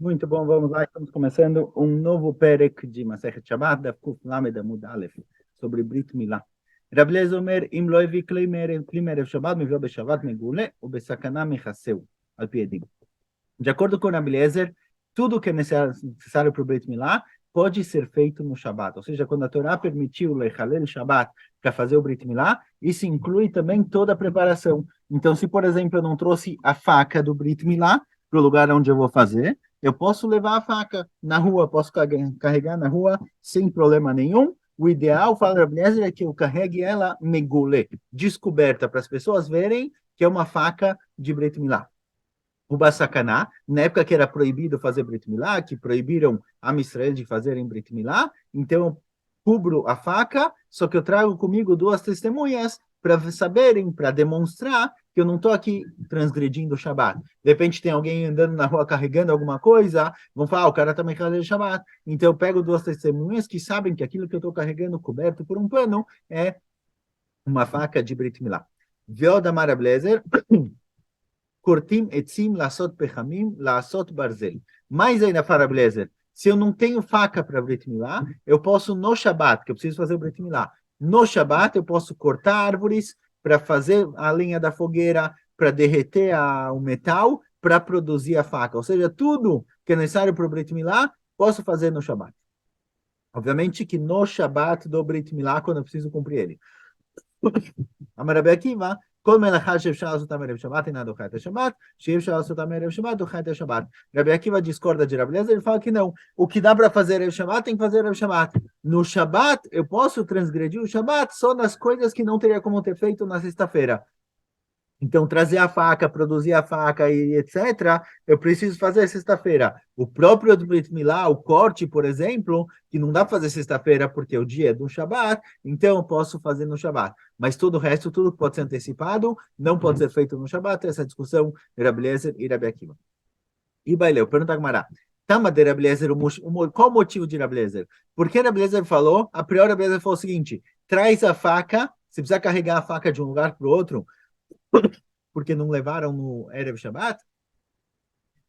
Muito bom, vamos lá. Estamos começando um novo perek de Masechet Shabbat, da Kuf Lamed Amud Aleph, sobre Brit Milá. Rav Eliezer Omer, im lo hevi kli merev Shabbat, mivio beshavat megule, u besakana mechaseu, al piedim. De acordo com Rav Eliezer, tudo que é necessário para o Brit Milá pode ser feito no Shabbat. Ou seja, quando a Torá permitiu o Lechalel Shabbat para fazer o Brit Milá, isso inclui também toda a preparação. Então, se, por exemplo, eu não trouxe a faca do Brit Milá para o lugar onde eu vou fazer, eu posso levar a faca na rua, posso carregar na rua sem problema nenhum. O ideal, fala Rav Eliezer, é que eu carregue ela megule, descoberta, para as pessoas verem que é uma faca de Brit Milá. O Bassacaná, na época que era proibido fazer Brit Milá, que proibiram a Israel de fazerem Brit Milá, então eu cubro a faca, só que eu trago comigo duas testemunhas para saberem, para demonstrar que eu não estou aqui transgredindo o Shabat. De repente tem alguém andando na rua carregando alguma coisa, vão falar, o cara também carrega o Shabat. Então eu pego duas testemunhas que sabem que aquilo que eu estou carregando coberto por um pano é uma faca de Brit Milá. Veodamar Ablezer, Cortim etzim lasot pechamim lasot barzel. Mais ainda, fala Blazer, se eu não tenho faca para Brit Milá, eu posso no Shabat, que eu preciso fazer o Brit Milá. No Shabat eu posso cortar árvores para fazer a lenha da fogueira, para derreter o metal, para produzir a faca. Ou seja, tudo que é necessário para o Brit Milá, posso fazer no Shabat. Obviamente que no Shabat do Brit Milá, quando eu preciso cumprir ele. אמר רבי עקיבא, כל מלאכה שאפשר לעשות אותה מערב שבת אינה דוחה את השבת, שאי אפשר לעשות אותה מערב שבת דוחה את השבת. Rabi Akiva discorda de Rabi Eliezer, ele fala que não. O que dá para fazer Erev Shabbat, tem que fazer Erev Shabbat. No Shabbat, eu posso transgredir o Shabbat só nas coisas que não teria como ter feito na sexta-feira. Então, trazer a faca, produzir a faca e etc., eu preciso fazer sexta-feira. O próprio Brit Milá, o corte, por exemplo, que não dá para fazer sexta-feira porque o dia é do Shabat, então eu posso fazer no Shabat. Mas todo o resto, tudo que pode ser antecipado, não pode ser feito no Shabat. Essa discussão, Rabi Eliezer e Rabi Akiva. E Baileu, pergunta a Gamara. Tama de Rabi Eliezer, qual o motivo de Rabi Eliezer? Porque Rabi Eliezer falou, a priori Rabi Eliezer falou o seguinte, traz a faca, se precisar carregar a faca de um lugar para o outro, porque não levaram no Erev Shabbat,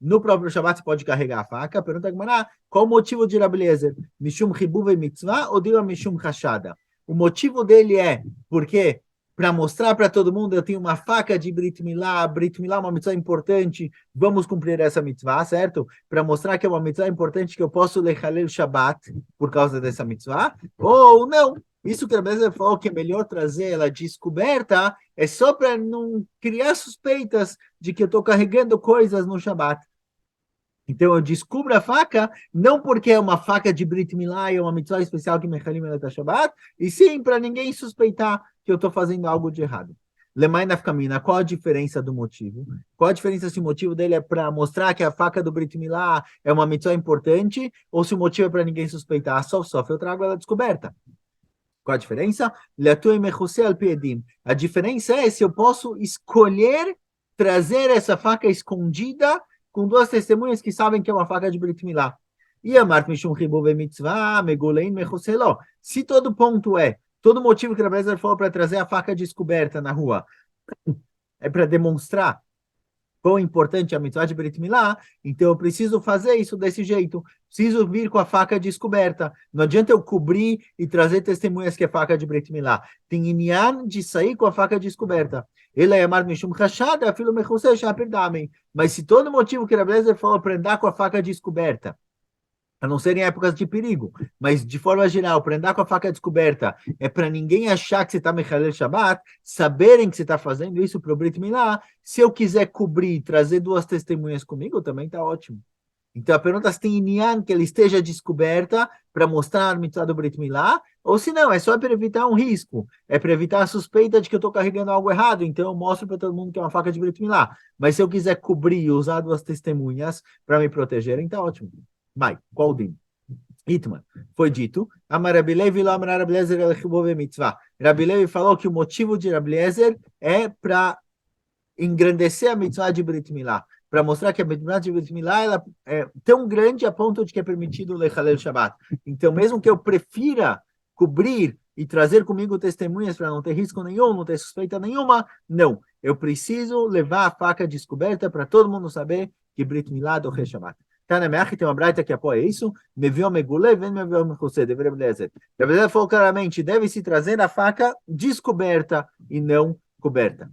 no próprio Shabbat você pode carregar a faca. Pergunta a Gemara, qual o motivo de Rabi Eliezer? Mishum Chibuv Mitzvah ou Dila Mishum Hashada? O motivo dele é porque, para mostrar para todo mundo, eu tenho uma faca de Brit Milá é uma mitzvah importante, vamos cumprir essa mitzvah, certo? Para mostrar que é uma mitzvah importante, que eu posso lechalel Shabbat por causa dessa mitzvah, ou não. Isso que a Beza falou que é melhor trazer ela descoberta é só para não criar suspeitas de que eu estou carregando coisas no Shabat. Então eu descubro a faca, não porque é uma faca de Brit Milá e é uma mitzvah especial que Mechalim Elet Shabbat, e sim para ninguém suspeitar que eu estou fazendo algo de errado. Lemai Nafkamina, qual a diferença do motivo? Qual a diferença se o motivo dele é para mostrar que a faca do Brit Milá é uma mitzvah importante, ou se o motivo é para ninguém suspeitar? Só eu trago ela descoberta. Qual a diferença? A diferença é se eu posso escolher trazer essa faca escondida com duas testemunhas que sabem que é uma faca de Brit Milá. E a Mart Mishum Chibuv Mitzvah, Megolein Mechoselo. Se todo ponto todo motivo que a Bezer falou para trazer a faca descoberta na rua é para demonstrar quão importante é a mitzvah de Brit Milá, então eu preciso fazer isso desse jeito. Preciso vir com a faca descoberta. Não adianta eu cobrir e trazer testemunhas que é faca de Brit Milá. Tem inyan de sair com a faca descoberta. Ele é amar mishum rachada, filho mechusei shaperdamem. Mas se todo motivo que a Rebbe falou para andar com a faca descoberta, a não ser em épocas de perigo, mas de forma geral, para andar com a faca descoberta, é para ninguém achar que você está Mechalel Shabbat, saberem que você está fazendo isso para o Brit Milá. Se eu quiser cobrir, trazer duas testemunhas comigo, também está ótimo. Então a pergunta é se tem inyan que ele esteja descoberta para mostrar a mitzvah do Brit Milá, ou se não, é só para evitar um risco, é para evitar a suspeita de que eu estou carregando algo errado, então eu mostro para todo mundo que é uma faca de Brit Milá. Mas se eu quiser cobrir e usar duas testemunhas para me protegerem, está ótimo. Mai, qual o din? Itman, foi dito, Rabi Levi falou que o motivo de Rabi Eliezer é para engrandecer a mitzvah de Brit Milá, para mostrar que a mitzvah de Brit Milá ela é tão grande a ponto de que é permitido lechalel Shabbat. Então, mesmo que eu prefira cobrir e trazer comigo testemunhas para não ter risco nenhum, não ter suspeita nenhuma, não. Eu preciso levar a faca descoberta para todo mundo saber que Brit Milá do Shabbat. Tana Meach tem uma braita que apoia isso. Me viu megule, vem me viu mechusé, deveria obedecer. Deveria falou claramente, deve se trazer a faca descoberta e não coberta.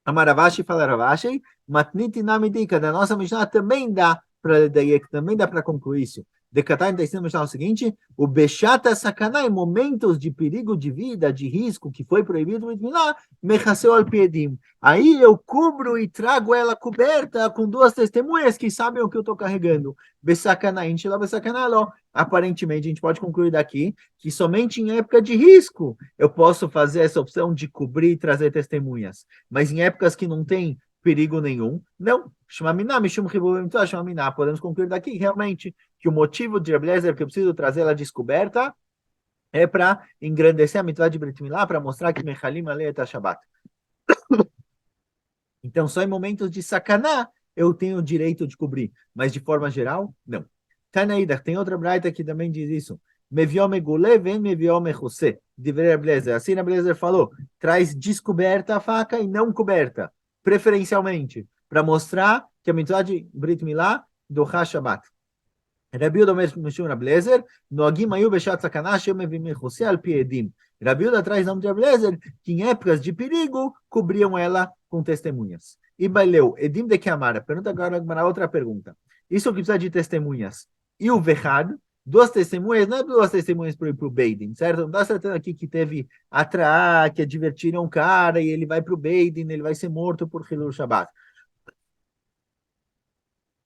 Amaravashi fala Ravashi, Matniti Namidika, da nossa Mishnah também dá para também dá para concluir isso. Decatar está ensinando o seguinte: o Bechata Sakana, em momentos de perigo de vida, de risco, que foi proibido de lá, Mechaseu al Piedim. Aí eu cubro e trago ela coberta com duas testemunhas que sabem o que eu estou carregando. Besakana, Inchila, Besakana, aparentemente, a gente pode concluir daqui que somente em época de risco eu posso fazer essa opção de cobrir e trazer testemunhas. Mas em épocas que não tem perigo nenhum, não. Podemos concluir daqui realmente que o motivo de Rabi Eliezer que eu preciso trazer ela descoberta é para engrandecer a mitzvah de Brit Milá, para mostrar que Mechalim Alei et Shabbat. Então, só em momentos de sacaná eu tenho o direito de cobrir, mas de forma geral, não. Tanaída, tem outra braita que também diz isso. Meviome gule, vem meviome josé. Deveria Blazer. Assim a Blazer falou, traz descoberta a faca e não coberta, preferencialmente, para mostrar que a mitzvah de Brit Milá do Hashabat. Rabi Uda Meshum Rablezer, Noagim Ayu Beshat Sakana, Shem Evim José al Piedim. Rabi Uda traz nome de Rablezer, que em épocas de perigo cobriam ela com testemunhas. E Baileu, Edim de Kiamara, pergunta agora uma outra pergunta. Isso que precisa de testemunhas. E o Vechad, duas testemunhas, não é duas testemunhas para o Beidin, certo? Não está certo aqui que teve atraar, que advertiram um cara e ele vai para o Beidin, ele vai ser morto por Hilul Shabbat.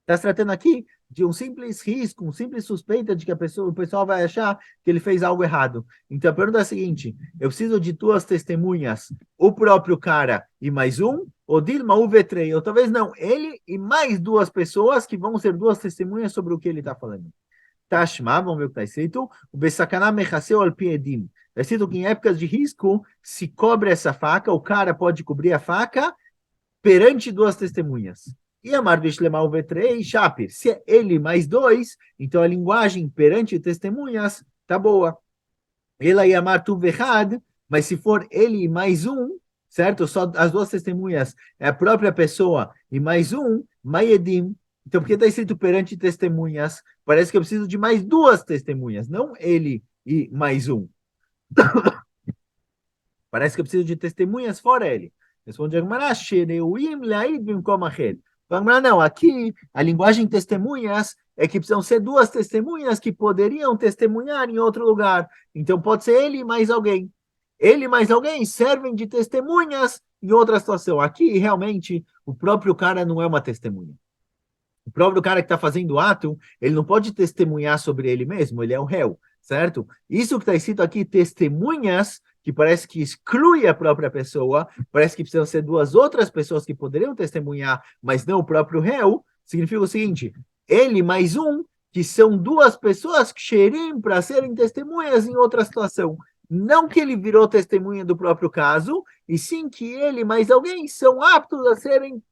Está se tratando aqui de um simples risco, um simples suspeita de que o pessoal vai achar que ele fez algo errado. Então a pergunta é a seguinte: eu preciso de duas testemunhas, o próprio cara e mais um, ou Dilma UV3, ou talvez não, ele e mais duas pessoas que vão ser duas testemunhas sobre o que ele está falando. Tashma, vamos ver o que está escrito. O Bessakaná mechaseu al piedim. Está escrito que em épocas de risco se cobre essa faca, o cara pode cobrir a faca perante duas testemunhas. E Amar Bishlemah V3, Shapir, se é ele mais dois, então a linguagem perante testemunhas tá boa. Ela ia amar tu vechad, mas se for ele mais um, certo? Só as duas testemunhas é a própria pessoa e mais um, Maiedim. Então, porque está escrito perante testemunhas, parece que eu preciso de mais duas testemunhas, não ele e mais um. Parece que eu preciso de testemunhas fora ele. Responde Agmará, Shereuim Laid Bimkom Ached. Agmará, não, aqui a linguagem testemunhas é que precisam ser duas testemunhas que poderiam testemunhar em outro lugar. Então pode ser ele e mais alguém. Ele e mais alguém servem de testemunhas em outra situação. Aqui, realmente, o próprio cara não é uma testemunha. O próprio cara que está fazendo o ato, ele não pode testemunhar sobre ele mesmo, ele é o réu, certo? Isso que está escrito aqui, testemunhas, que parece que exclui a própria pessoa, parece que precisam ser duas outras pessoas que poderiam testemunhar, mas não o próprio réu, significa o seguinte: ele mais um, que são duas pessoas que xerim para serem testemunhas em outra situação. Não que ele virou testemunha do próprio caso, e sim que ele mais alguém são aptos a serem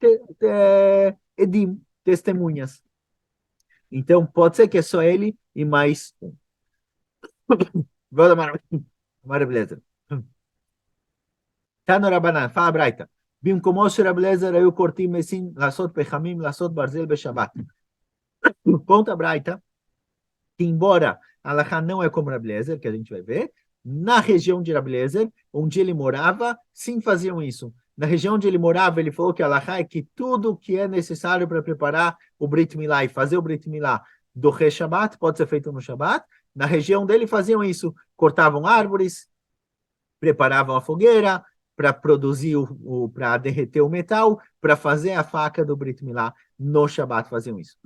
edim, testemunhas. Então, pode ser que é só ele e mais um. Maravilha. Tano Rabanan, fala Braita. במקומו של רבי אליעזר היו כורתים מסין לעשות פחמים, לעשות ברזל בשבת. Conta a Braita que, embora a Alahá não é como Rabi Eliezer, que a gente vai ver, na região de Rabi Eliezer, onde ele morava, sim faziam isso. Na região onde ele morava, ele falou que a Alahá é que tudo que é necessário para preparar o Brit Milá e fazer o Brit Milá do Re Shabbat pode ser feito no Shabbat. Na região dele faziam isso, cortavam árvores, preparavam a fogueira para produzir para derreter o metal, para fazer a faca do Brit Milá no Shabbat faziam isso.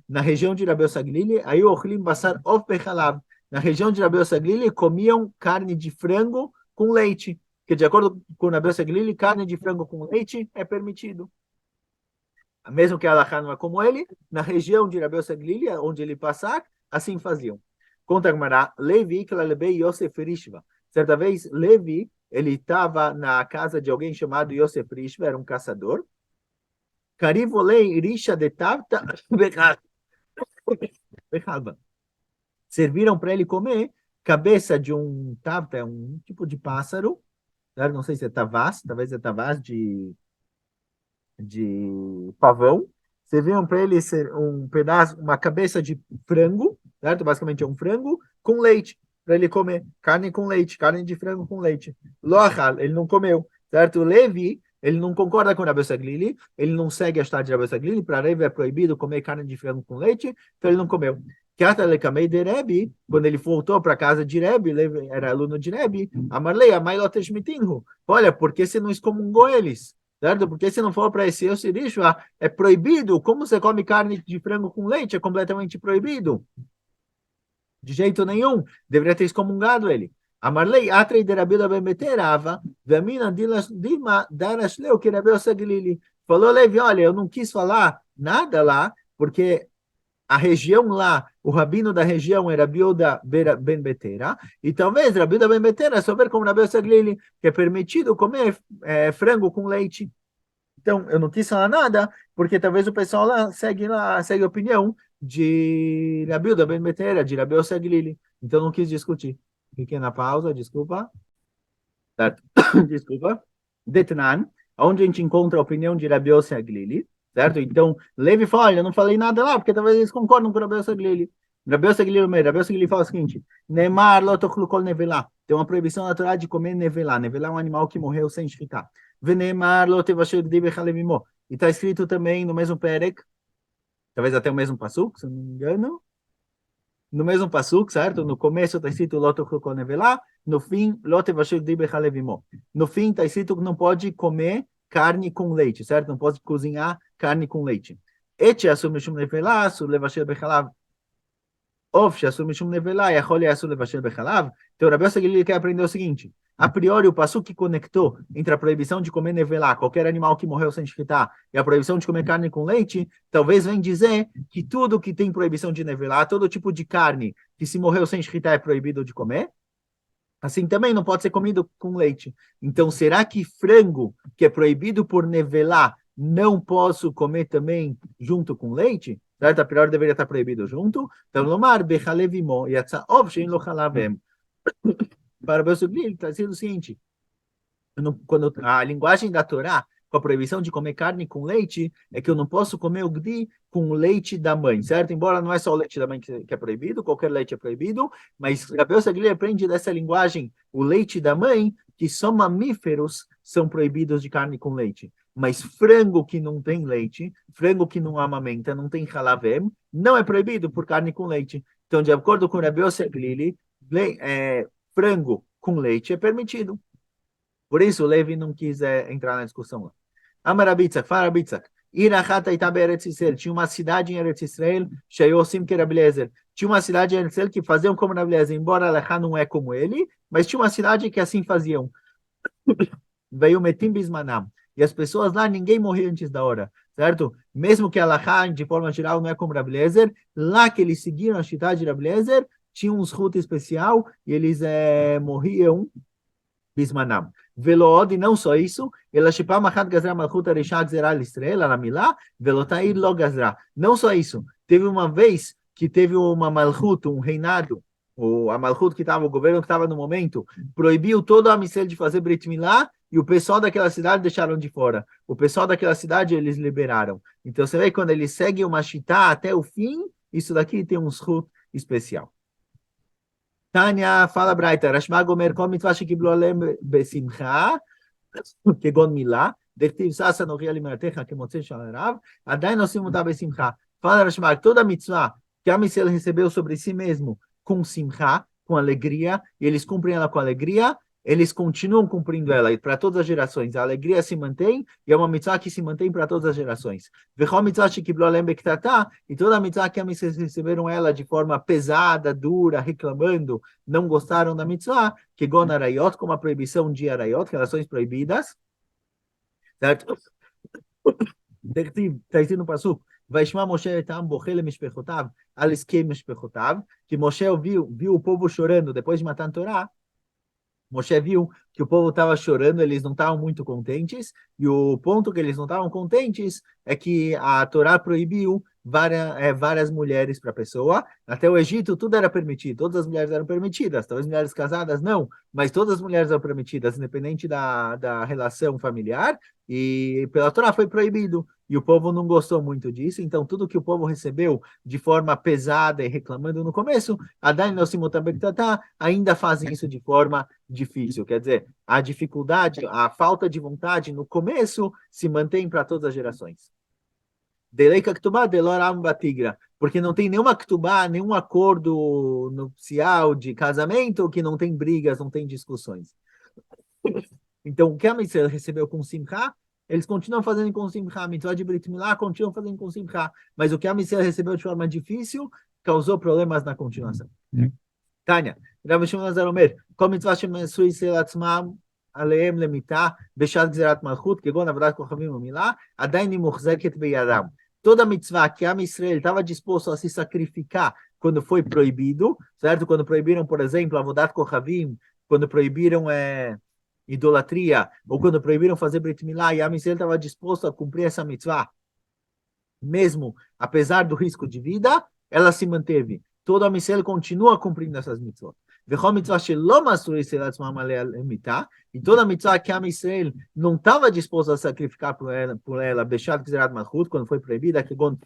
Na região de Rabeu Saglili, aí o ochlim basar of bechalav. Na região de Rabeu Saglili comiam carne de frango com leite, que de acordo com Rabeu Saglili, carne de frango com leite é permitido. Mesmo que a Alahá não é como ele, na região de Rabeu Saglili, onde ele passar, assim faziam. Conta Agmará, Levi klalebei Yosef Rishva. Certa vez, Levi, ele estava na casa de alguém chamado Yosef Rishva, era um caçador. Karivolei Risha de Tavta serviram para ele comer cabeça de um Tavta, um tipo de pássaro, não sei se é tavás, talvez é tavás de pavão, serviam para ele um pedaço, uma cabeça de frango, certo? Basicamente é um frango com leite, para ele comer. Carne com leite, carne de frango com leite. Loachal, ele não comeu, certo? Levi, ele não concorda com Rabbi Saglili, ele não segue a história de Rabbi Saglili, para Levi é proibido comer carne de frango com leite, então ele não comeu. De Rebbe, quando ele voltou para a casa de Rebbe, Levi era aluno de Rebbe, Amarlei, Amailotesh Mitinhu. Olha, por que você não excomungou eles? Certo? Porque se não for para esse Yossirishva, é proibido. Como você come carne de frango com leite? É completamente proibido. De jeito nenhum. Deveria ter excomungado ele. Amarlei, atrei de Rabi Ben Beterava, Vamina Dilma Darashleu, que Rabi Osaglili. Falou, Levi, olha, eu não quis falar nada lá, porque a região lá, o rabino da região era Rabiuda Ben Betera, e talvez Rabiuda Ben Betera souber como Rabi Osaglili, que é permitido comer frango com leite. Então, eu não quis falar nada, porque talvez o pessoal lá, segue a opinião de Rabiuda Ben Betera, de Rabi Osaglili. Então, não quis discutir. Fiquei na pausa, desculpa. Certo? Desculpa. Detnan, onde a gente encontra a opinião de Rabi Osaglili, certo? Então, Levi fala, olha, eu não falei nada lá, porque talvez eles concordam com Rabi Osaglili. Rabi Osaglili fala o seguinte, Neymar lo tochlu kol nevelá. Tem uma proibição natural de comer nevelá. Nevelá é um animal que morreu sem shritá. Venemar lo tevasher gdi bechalevimo. E está escrito também no mesmo perek, talvez até o mesmo pasuk, se não me engano, no mesmo pasuk, certo? No começo está escrito lo tochlu nevelá, no fim, lo tevasher gdi bechalevimo. No fim está escrito que não pode comer carne com leite, certo? Não pode cozinhar carne com leite. Et asur mishum nevelá, asur levasher bechalav. Então, o Rabi Yossi ele quer aprender o seguinte: a priori, o passuco que conectou entre a proibição de comer nevelá, qualquer animal que morreu sem shkita, e a proibição de comer carne com leite, talvez vem dizer que tudo que tem proibição de nevelá, todo tipo de carne que se morreu sem shkita é proibido de comer. Assim também não pode ser comido com leite. Então, será que frango, que é proibido por nevelá, não posso comer também junto com leite? Certo? A priori deveria estar proibido junto. Então, lomar bechalevimo yatsaov shein lo chalavem. Para o meu sobrinho, está dizendo o seguinte: quando a linguagem da Torá, com a proibição de comer carne com leite, é que eu não posso comer o gdi com o leite da mãe, certo? Embora não é só o leite da mãe que é proibido, qualquer leite é proibido, mas Gabriel Sagli aprende dessa linguagem, o leite da mãe, que só mamíferos são proibidos de carne com leite. Mas frango que não tem leite, frango que não amamenta, não tem halavem, não é proibido por carne com leite. Então, de acordo com Gabriel Sagli, frango com leite é permitido. Por isso, Levi não quis entrar na discussão lá. Amarabitzak, Farabitzak. Irachata Itabe Eretz Israel. Tinha uma cidade em Eretz Israel, Sheyosim Kerablezer. Tinha uma cidade em Eretz Israel que faziam como Rablezer, embora Alechá não é como ele, mas tinha uma cidade que assim faziam. Veio Metim Bismanam. E as pessoas lá, ninguém morria antes da hora, certo? Mesmo que Alechá, de forma geral, não é como Rablezer, lá que eles seguiram a cidade de Rablezer, tinha um escudo especial e eles morriam Bismanam. Velod, e não só isso, ela shipam achat gazra malchut arisha gzera l'Israel, ala milá, velotair lo gazra. Não só isso, teve uma vez que teve uma malchut, um reinado, a malchut que estava, o governo que estava no momento, proibiu todo a missão de fazer Brit Milá, e o pessoal daquela cidade deixaram de fora. O pessoal daquela cidade eles liberaram. Então você vê quando eles seguem uma shitá até o fim, isso daqui tem um shut especial. Tânia, fala Braita, Rashma Gomer, כל מצווה שקיבלו עליהם בשמחה, כגון מילה, דכתיב ששה נוכיח למילתך כמוצא שעריו, עדיין עושים אותה בשמחה. Fala Rashma, toda mitzvah que a Israel recebeu sobre si mesmo com simcha, com alegria, e eles cumprem ela com alegria, eles continuam cumprindo ela para todas as gerações. A alegria se mantém e é uma mitzvah que se mantém para todas as gerações. Vechol mitzvah shekiblo alem bektatá, e toda mitzvah que eles receberam ela de forma pesada, dura, reclamando, não gostaram da mitzvah, que gon arayot, como a proibição de arayot, relações proibidas, certo? Está escrito no pasuk, Vaishma Moshe etam bochel mishpechotav, al esquem mishpechotav, que Moshe viu o povo chorando depois de matar a Torá. Moshe viu que o povo estava chorando, eles não estavam muito contentes, e o ponto que eles não estavam contentes é que a Torá proibiu várias mulheres para a pessoa. Até o Egito tudo era permitido, todas as mulheres eram permitidas, talvez mulheres casadas não, mas todas as mulheres eram permitidas, independente da relação familiar, e pela Torá foi proibido. E o povo não gostou muito disso, então tudo que o povo recebeu de forma pesada e reclamando no começo, ainda fazem isso de forma difícil. Quer dizer, a dificuldade, a falta de vontade no começo se mantém para todas as gerações. Delei Kaktubá, Deloram Batigra, porque não tem nenhuma Ktubá, nenhum acordo nupcial de casamento que não tem brigas, não tem discussões. Então, o que a Mitzvah recebeu com Simcha, eles continuam fazendo com Simcha. A Mitzvah de Brit Milá continuam fazendo com Simcha. Mas o que a Mitzvah recebeu de forma difícil causou problemas na continuação. Tânia, Rav Shimon Lazar Omer, כל מצווה שהם ישראל עצמם עליהם למיתה בשעת גזירת מלכות, כגון עבודת כוכבים ומילה, עדיין היא מוחזקת בידם. Toda mitzvah que a Israel estava disposto a se sacrificar quando foi proibido, certo? Quando proibiram, por exemplo, avodat kochavim, quando proibiram idolatria, ou quando proibiram fazer Brit Milá, e a Israel estava disposto a cumprir essa mitzvah, mesmo apesar do risco de vida, ela se manteve. Todo a Israel continua cumprindo essas mitzvot. E toda a mitzvah que a Israel não estava disposta a sacrificar por ela Beshat Gzerat Malchut, quando foi proibida, que como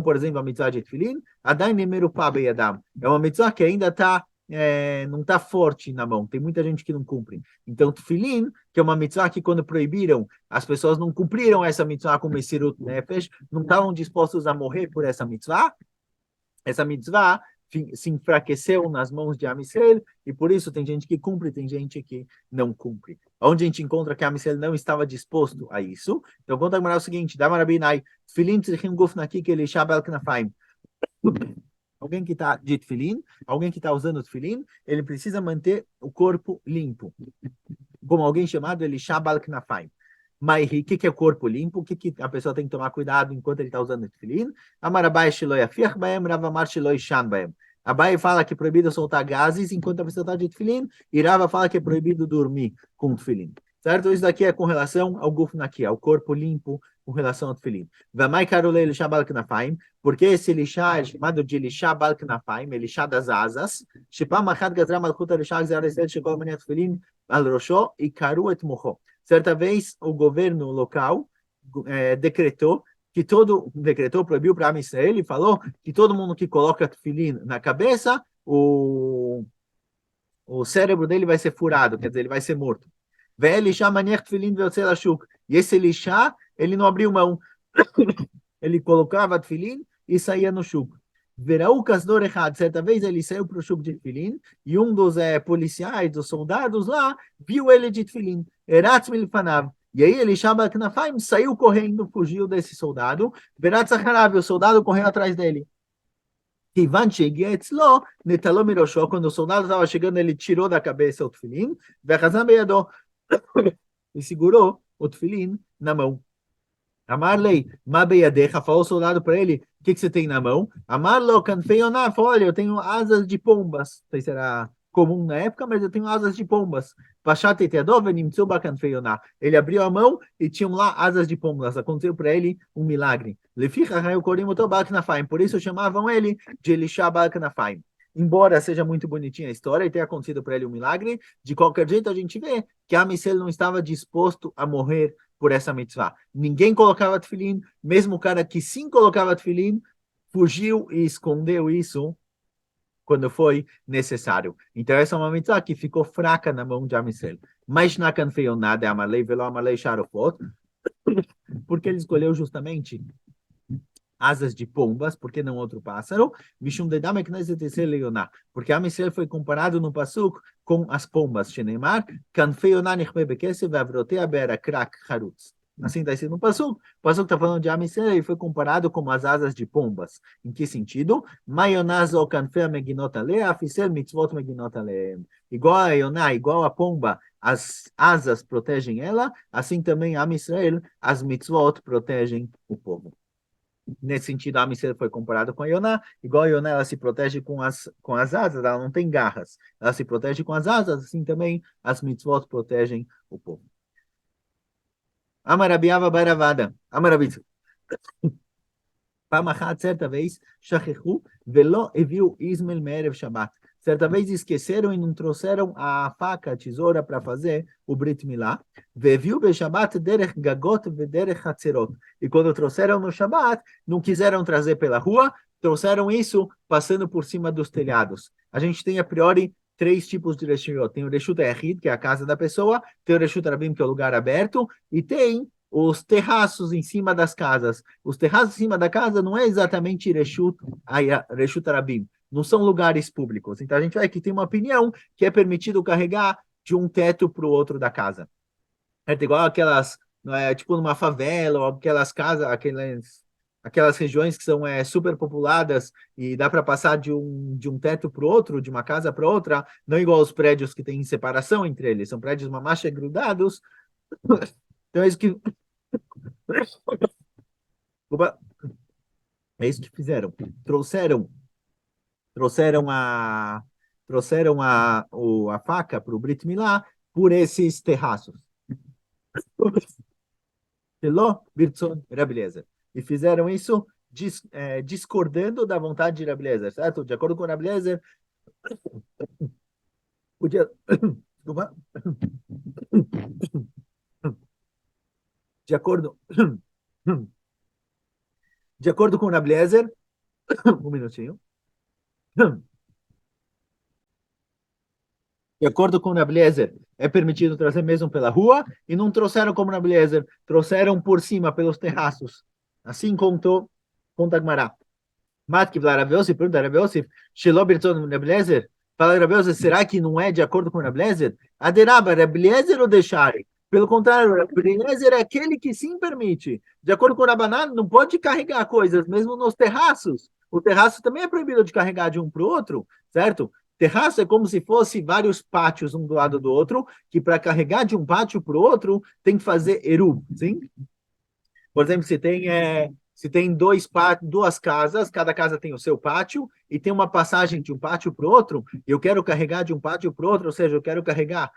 por exemplo a mitzvah de Tfilin, é uma mitzvah que ainda não está forte na mão, tem muita gente que não cumpre. Então, Tfilin, que é uma mitzvah que quando proibiram, as pessoas não cumpriram essa mitzvah com Mesirut Nefesh, não estavam dispostos a morrer por essa mitzvah se enfraqueceu nas mãos de Amisrael, e por isso tem gente que cumpre, tem gente que não cumpre. Onde a gente encontra que Amisrael não estava disposto a isso, então conta a o seguinte, Dama Rabinai, Tfilin tzrichim guf naki ke elisha bel knafaim. Alguém que está de tefilin, alguém que está usando tefilin, ele precisa manter o corpo limpo. Como alguém chamado Elisha Bal Knafaim. Mas o que é corpo limpo? O que a pessoa tem que tomar cuidado enquanto ele está usando tefilin? Amarabai Shiloi Afiach Baem, Ravamar Shiloi Shan Baem. Abai fala que é proibido soltar gases enquanto a pessoa está de tefilin, e Rava fala que é proibido dormir com tefilin. Certo? Isso daqui é com relação ao guf naki, ao corpo limpo com relação ao tefilin. Vamai Karole Elisha Bal Knafaim, porque esse Elisha é chamado de Elisha Bal Knafaim, Elisha das asas, Shepam Achad Gazra Malchut Elisha Gzar Esel Shekol Meniat Tefilin Al Rosho e Karu et Mocho. Certa vez, o governo local proibiu para a Israel e falou que todo mundo que coloca tefilin na cabeça, o cérebro dele vai ser furado, quer dizer, ele vai ser morto. E esse Elisha, ele não abriu mão. Ele colocava tefilin e saía no shuk. Certa vez ele saiu para o shuk de tefilin e um dos policiais, dos soldados lá, viu ele de tefilin. E aí ele chama Knafaim, saiu correndo, fugiu desse soldado. O soldado correu atrás dele. Quando o soldado estava chegando, ele tirou da cabeça o tefilin e segurou o tefilin na mão. Amarlei, Mabeyadecha, falou o soldado para ele: o que você tem na mão? Amarlo, canfeioná, falou: olha, eu tenho asas de pombas. Não sei se era comum na época, mas eu tenho asas de pombas. Ele abriu a mão e tinham lá asas de pombas. Aconteceu para ele um milagre. Por isso chamavam ele de Elisha Balkanafaim. Embora seja muito bonitinha a história e tenha acontecido para ele um milagre, de qualquer jeito a gente vê que Amisel não estava disposto a morrer por essa mitzvah. Ninguém colocava tefilin, mesmo o cara que sim colocava tefilin, fugiu e escondeu isso quando foi necessário. Então essa é uma mitzvah que ficou fraca na mão de Amisel. Mas na canfeionada é Amalei, velo Amalei Sharofot, porque ele escolheu justamente asas de pombas, porque não outro pássaro? Porque a Amisrael foi comparado no Pasuk com as pombas. Assim está escrito no Pasuk. O Pasuk está falando de Amisrael e foi comparado com as asas de pombas. Em que sentido? Igual a Yoná, igual a pomba, as asas protegem ela, assim também a Amisrael, as mitzvot protegem o povo. Nesse sentido, a Amisrael foi comparado com a Yoná. Igual a Yoná, ela se protege com as asas, ela não tem garras. Ela se protege com as asas, assim também as mitzvot protegem o povo. Amarabiava Bairavada. Amarabitsu. פעם אחת, certa vez, שכחו ולא הביאו איזמל מערב שבת. Certa vez esqueceram e não trouxeram a faca, a tesoura para fazer o Brit Milá, והביאו בשבת דרך גגות ודרך חצרות. E quando trouxeram no Shabat, não quiseram trazer pela rua, trouxeram isso passando por cima dos telhados. A gente tem, a priori, três tipos de Reshut. Tem o Reshut Yahid, que é a casa da pessoa, tem o Reshut Rabim, que é o lugar aberto, e tem os terraços em cima das casas. Os terraços em cima da casa não é exatamente Reshut Rabim, não são lugares públicos. Então a gente vai que tem uma opinião que é permitido carregar de um teto para o outro da casa. É igual aquelas, tipo numa favela, ou aquelas casas, aquelas regiões que são super populadas e dá para passar de um teto para o outro, de uma casa para outra, não igual os prédios que têm separação entre eles, são prédios mamacha grudados. Então é isso que é isso que fizeram. Trouxeram a faca para o Brit Milá por esses terraços. E fizeram isso discordando da vontade de Rabi Eliezer, certo? De acordo com Rabi Eliezer, podia... De acordo... De acordo com Rabi Eliezer, um minutinho. De acordo com Rabi Eliezer, é permitido trazer mesmo pela rua, e não trouxeram como Rabi Eliezer, trouxeram por cima, pelos terraços. Assim conta a Gemara. Matkiv la Rav Yosef, pergunta Rav Yosef, Shelo Birtzon Rabi Eliezer, fala Rav Yosef, será que não é de acordo com Rabi Eliezer? Aderaba, Rabi Eliezer ou deixare? Pelo contrário, Rabi Eliezer é aquele que sim permite. De acordo com o Rabanan, não pode carregar coisas, mesmo nos terraços. O terraço também é proibido de carregar de um para o outro, certo? Terraço é como se fosse vários pátios um do lado do outro, que para carregar de um pátio para o outro tem que fazer eru, sim? Por exemplo, se tem duas casas, cada casa tem o seu pátio, e tem uma passagem de um pátio para o outro, eu quero carregar de um pátio para o outro, ou seja, eu quero carregar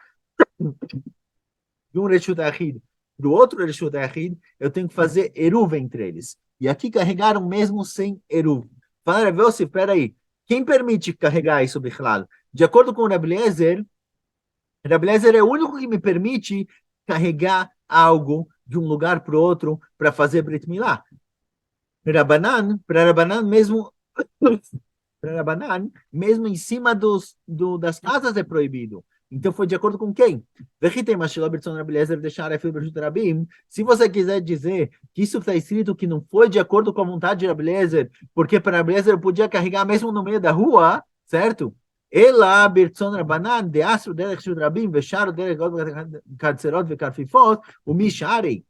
de um Reshut Yahid para o outro Reshut Yahid, eu tenho que fazer eruv entre eles. E aqui carregaram mesmo sem eruv. Fala, Rav Yosef, espera aí. Quem permite carregar isso, Bichlal? De acordo com o Rabi Eliezer é o único que me permite carregar algo de um lugar para o outro para fazer Brit Milá. Para Rabanan, mesmo em cima das casas é proibido. Então foi de acordo com quem? Se você quiser dizer que isso está escrito que não foi de acordo com a vontade de Rabi Eliezer, porque para Rabi Eliezer podia carregar mesmo no meio da rua, certo? Ela, Birtzon Rabanan, de Astro, Derech Shud Rabim, Vesharo, Derech Kadserot, Vekarfifot, o Misharei.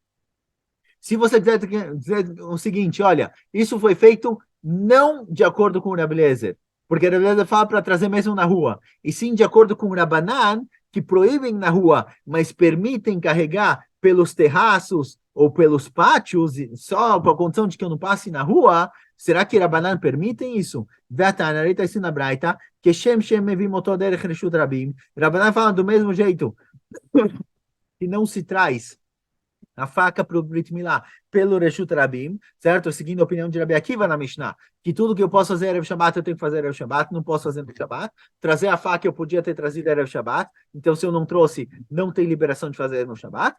Se você quiser dizer o seguinte, olha, isso foi feito não de acordo com o Rabi Eliezer, porque o Rabi Eliezer fala para trazer mesmo na rua, e sim de acordo com o Rabanan, que proíbem na rua, mas permitem carregar pelos terraços ou pelos pátios, só com a condição de que eu não passe na rua, será que Rabanan permitem isso? Vetanareta ensina Braita, que Shem Mevim Oto Derech Reshut Rabim. Rabanan fala do mesmo jeito, que não se traz a faca para o Brit Milá pelo Reshut Rabim, certo? Seguindo a opinião de Rabi Akiva na Mishnah, que tudo que eu posso fazer Erev Shabbat, eu tenho que fazer Erev Shabbat, não posso fazer no Shabbat. Trazer a faca eu podia ter trazido Erev Shabbat, então se eu não trouxe, não tem liberação de fazer no Shabbat.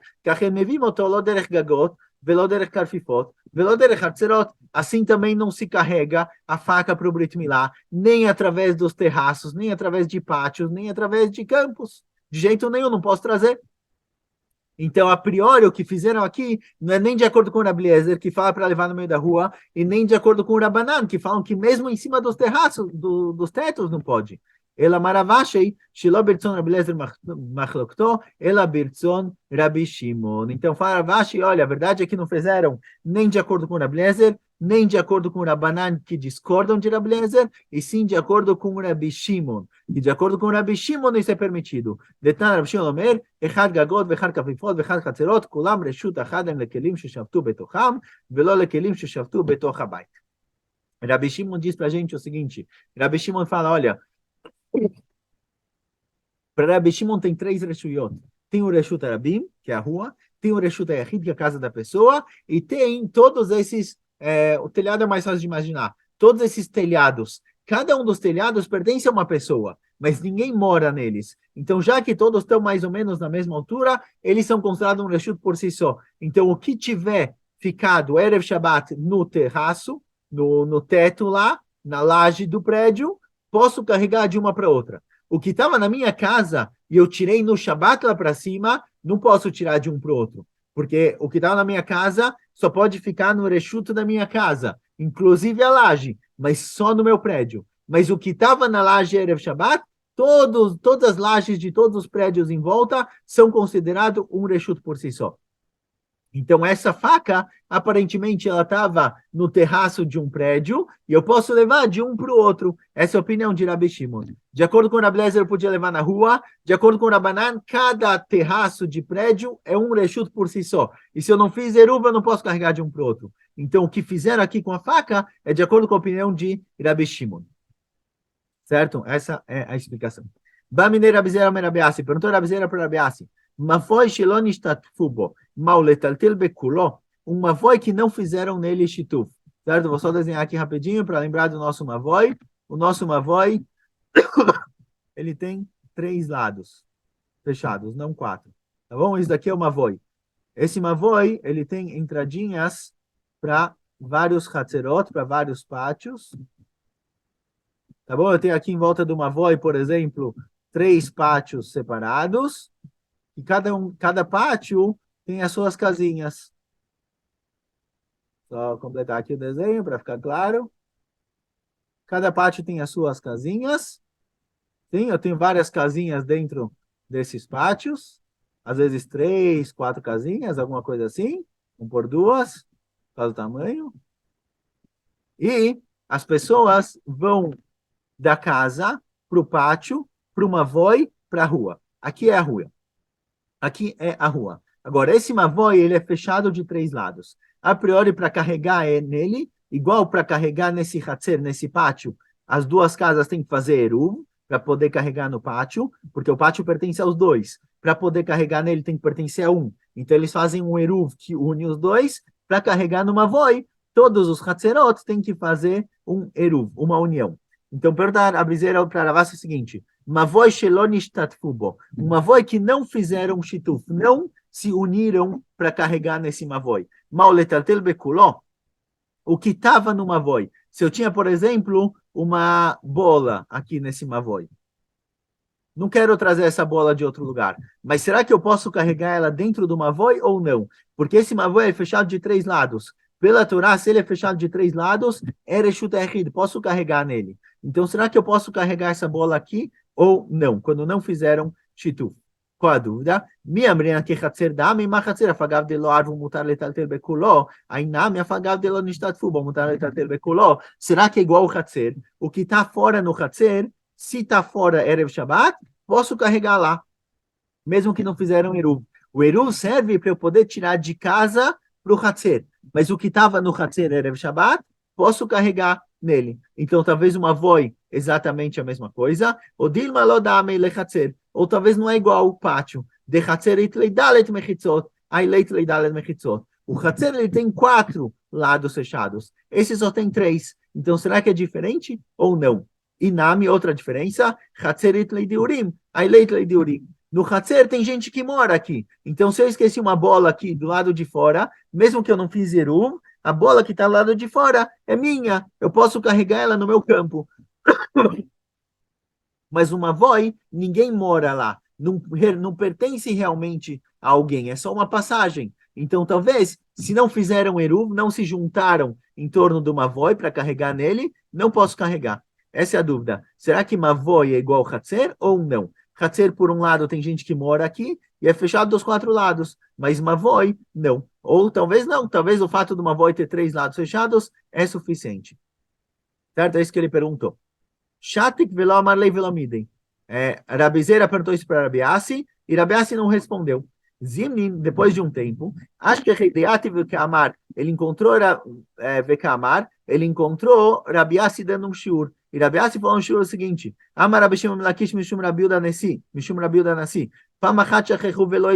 Assim também não se carrega a faca para o Brit Milá, nem através dos terraços, nem através de pátios, nem através de campos. De jeito nenhum, não posso trazer. Então, a priori, o que fizeram aqui não é nem de acordo com o Rabi Eliezer, que fala para levar no meio da rua, e nem de acordo com o Rabanan, que falam que mesmo em cima dos terraços, dos tetos, não pode. Ela maravashei, shelo birtzon Rabi Eliezer machlokto, ela birtzon Rabi Shimon. Então, fala Ravashi, olha, a verdade é que não fizeram nem de acordo com o Rabi Eliezer, nem de acordo com o Rabanan, que discordam de Rabi Eliezer, e sim de acordo com o Rabi Shimon. E de acordo com o Rabi Shimon, isso é permitido. Detan Rabi Shimon Omer, echad gagot, vechad kafifot, vechad chatzerot, kulam reshut achad em lekelim sheshavtu betocham, velo lekelim sheshavtu betoch habayit. Rabi Shimon diz para a gente o seguinte, Rabi Shimon fala, olha, para Rabi Shimon tem três reshuyot. Tem o Reshut Rabim, que é a rua, tem o Reshut Yahid, que é a casa da pessoa, e tem todos esses o telhado é mais fácil de imaginar. Todos esses telhados, cada um dos telhados pertence a uma pessoa, mas ninguém mora neles. Então, já que todos estão mais ou menos na mesma altura, eles são considerados um reshut por si só. Então, o que tiver ficado Erev Shabbat no terraço, no teto lá, na laje do prédio, posso carregar de uma para outra. O que estava na minha casa e eu tirei no Shabbat lá para cima, não posso tirar de um para o outro. Porque o que estava na minha casa só pode ficar no rechuto da minha casa, inclusive a laje, mas só no meu prédio. Mas o que estava na laje Erev Shabbat, todas as lajes de todos os prédios em volta são considerados um rechuto por si só. Então, essa faca, aparentemente, ela estava no terraço de um prédio e eu posso levar de um para o outro. Essa é a opinião de Rabi Shimon. De acordo com o Rabi Lezer, eu podia levar na rua. De acordo com o Rabanan, cada terraço de prédio é um rechuto por si só. E se eu não fiz eruva, eu não posso carregar de um para o outro. Então, o que fizeram aqui com a faca é de acordo com a opinião de Rabi Shimon. Certo? Essa é a explicação. Bamine Rabizera Merabiasi. Perguntou Rabizera para Rabiasi. Mavoi Shilon Ishtatfu bo. Mauletaltel Bekulo. Um Mavoi que não fizeram nele Shituf. Certo? Vou só desenhar aqui rapidinho para lembrar do nosso Mavoi. O nosso Mavoi, ele tem 3 lados fechados, não 4. Tá bom? Isso daqui é o Mavoi. Esse Mavoi, ele tem entradinhas para vários Hatzerot, para vários pátios. Tá bom? Eu tenho aqui em volta do Mavoi, por exemplo, 3 pátios separados. E cada pátio tem as suas casinhas. Só completar aqui o desenho para ficar claro. Cada pátio tem as suas casinhas. Sim, eu tenho várias casinhas dentro desses pátios. Às vezes 3, 4 casinhas, alguma coisa assim. 1 por 2, por causa do tamanho. E as pessoas vão da casa para o pátio, para uma voi, para a rua. Aqui é a rua. Aqui é a rua. Agora, esse Mavoi, ele é fechado de 3 lados. A priori, para carregar é nele, igual para carregar nesse Hatzer, nesse pátio, as 2 casas têm que fazer Eruv, para poder carregar no pátio, porque o pátio pertence aos 2. Para poder carregar nele, tem que pertencer a um. Então, eles fazem um Eruv que une os 2, para carregar no Mavoi, todos os Hatzerot têm que fazer um Eruv, uma união. Então, perguntar a briseira para Ravassi é o seguinte: Mavoi Shelon Ishtatfu bo. Um Mavoi que não fizeram Shituf, não se uniram para carregar nesse Mavoi. Mauletaltel Bekulo, o que estava no Mavoi. Se eu tinha, por exemplo, uma bola aqui nesse Mavoi. Não quero trazer essa bola de outro lugar. Mas será que eu posso carregar ela dentro do Mavoi ou não? Porque esse Mavoi é fechado de 3 lados. Pela Torá, se ele é fechado de 3 lados, é Reshut Echid, posso carregar nele. Então, será que eu posso carregar essa bola aqui ou não? Quando não fizeram Shituf. Qual a dúvida? Minha menina que Hatzer dame, ma Hatzer afagav de lo arvo mutar letaltel bekulo, ainam afagav de lo nishtatfu bo mutar letaltel bekulo. Será que é igual o Hatzer? O que está fora no Hatzer, se está fora Erev Shabbat, posso carregar lá, mesmo que não fizeram Eruv. O Eruv serve para eu poder tirar de casa para o Hatzer. Mas o que estava no Hatzer Erev Shabbat, posso carregar nele. Então, talvez uma voi, exatamente a mesma coisa. O Dilma lo dame le Hatzer. Ou talvez não é igual o pátio. De Hatzer itlei dalet mechitzot. Ai leitlei dalet mechitzot. O Hatzer ele tem 4 lados fechados. Esse só tem 3. Então, será que é diferente ou não? Inami, outra diferença. Hatzer itlei diurim. Ai leitlei diurim. No Hatzer tem gente que mora aqui. Então, se eu esqueci uma bola aqui do lado de fora, mesmo que eu não fiz Eruv, a bola que está do lado de fora é minha. Eu posso carregar ela no meu campo. Mas uma voi, ninguém mora lá. Não pertence realmente a alguém. É só uma passagem. Então, talvez, se não fizeram Eruv, não se juntaram em torno de uma voi para carregar nele, não posso carregar. Essa é a dúvida. Será que uma voi é igual Hatzer ou não? Hatzer, por um lado, tem gente que mora aqui e é fechado dos 4 lados. Mas uma voi, não. Ou talvez não. Talvez o fato de uma voi ter 3 lados fechados é suficiente. Certo? É isso que ele perguntou. Shatik velo amarlei velo midem. Rabizeira perguntou isso para Rabiassi e Rabiassi não respondeu. Zimnin, depois de um tempo, acho que Reideati Vekamar, ele encontrou Vekamar, ele encontrou Rabiassi dando um shiur. E Rabiassi falou um shiur o seguinte: Amar Rabishim Melakish Mishum Rabiuda Nesi, Mishum Rabiuda Nasi. Pamachat Shachechu velo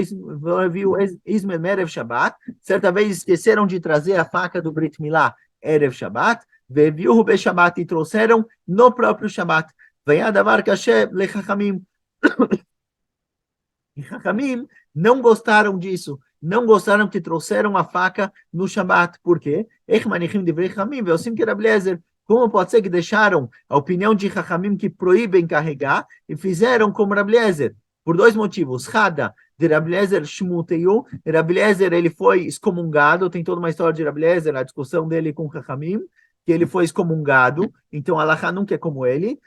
viu Ismel Merev Shabbat. Certa vez esqueceram de trazer a faca do Brit Milá Erev Shabbat, ve'viuhu beShabbat, e trouxeram no próprio Shabbat. Vaya davar kasher lechachamim. E Chachamim não gostaram disso, não gostaram que trouxeram a faca no Shabat. Por quê? Como pode ser que deixaram a opinião de Chachamim que proíbem carregar e fizeram como Rabbi Eliezer? Por dois motivos. Hada, de Rabbi Eliezer Shmuteyu, Rabbi Eliezer ele foi excomungado, tem toda uma história de Rabbi Eliezer, a discussão dele com Chachamim, que ele foi excomungado, então Alachá nunca é como ele.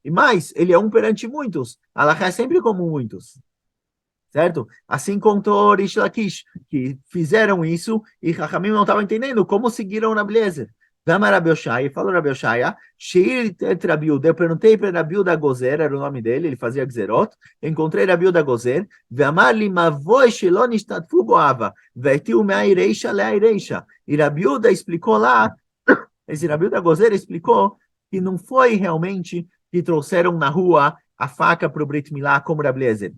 E mais, ele é um perante muitos. Alachá é sempre como muitos. Certo? Assim contou Rish Lakish, que fizeram isso e Chachamim não estavam entendendo como seguiram Rabbi Eliezer. Dama Rabi Oshaya, falou Rabi Oshaya, Sheir et Rabi Uda, eu perguntei para Rabi Uda Gozer, era o nome dele, ele fazia Gzerot, encontrei Rabi Uda Gozer, ve'amar li mavoi shelo nishtatfu boava, ve'tiu me'aireisha le'aireisha. E Rabi Uda explicou lá, esse Rabi Uda Gozer explicou que não foi realmente que trouxeram na rua a faca para o Brit Milá como Rabi Eliezer.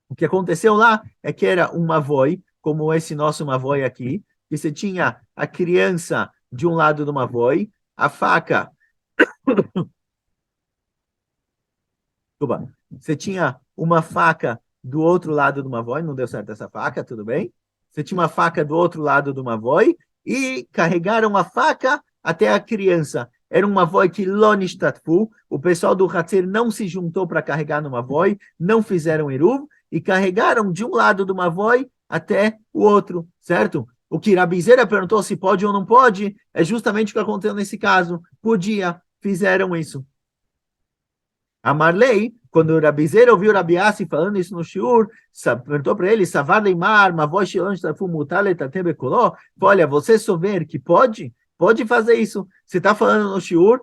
O que aconteceu lá é que era um mavoi, como esse nosso mavoi aqui, que você tinha a criança de um lado do mavoi, a faca. Desculpa. Você tinha uma faca do outro lado do mavoi, não deu certo essa faca, tudo bem? Você tinha uma faca do outro lado do mavoi e carregaram a faca até a criança. Era um mavoi que lonishtatfu, o pessoal do Hatzer não se juntou para carregar no mavoi, não fizeram eruv e carregaram de um lado do mavoi até o outro, certo? O que Rabi Zera perguntou se pode ou não pode, é justamente o que aconteceu nesse caso. Podia, fizeram isso. A Marley, quando o Rabi Zera ouviu o Rabi Assi falando isso no shiur, perguntou para ele, Savar Leimar, Mavoi Shilon Shtafu Mutale Tatebe Koló, olha, você souber que pode fazer isso. Você está falando no shiur,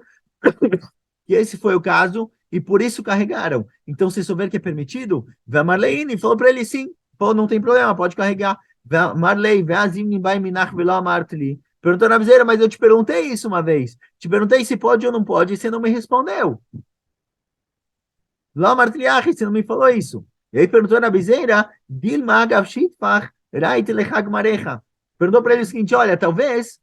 e esse foi o caso, e por isso carregaram. Então, se souber que é permitido, Marley falou para ele, sim, pô, não tem problema, pode carregar. Marley, perguntou na viseira, mas eu te perguntei isso uma vez. Te perguntei se pode ou não pode, e você não me respondeu. Lá, Martliach, você não me falou isso. E aí perguntou na viseira, perguntou para ele o seguinte, olha, talvez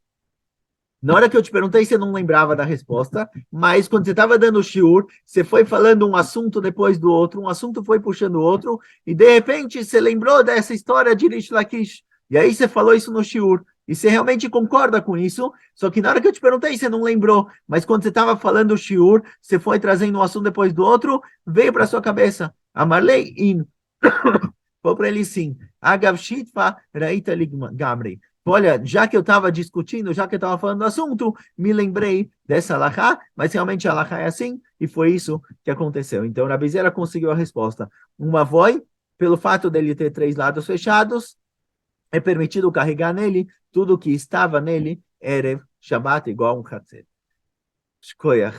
na hora que eu te perguntei, você não lembrava da resposta, mas quando você estava dando o shiur, você foi falando um assunto depois do outro, um assunto foi puxando o outro, e de repente você lembrou dessa história de Rish Lakish. E aí você falou isso no shiur. E você realmente concorda com isso, só que na hora que eu te perguntei, você não lembrou. Mas quando você estava falando o shiur, você foi trazendo um assunto depois do outro, veio para sua cabeça. Amarlei in. Falou para ele sim. Agav shitfa raita gamri. Olha, já que eu estava discutindo, já que eu estava falando do assunto, me lembrei dessa alahá, mas realmente a alahá é assim, e foi isso que aconteceu. Então, Rabi Zera conseguiu a resposta. Um mavoi, pelo fato dele ter 3 lados fechados, é permitido carregar nele tudo que estava nele, Erev Shabbat, igual um Hatzer. Shkoyach.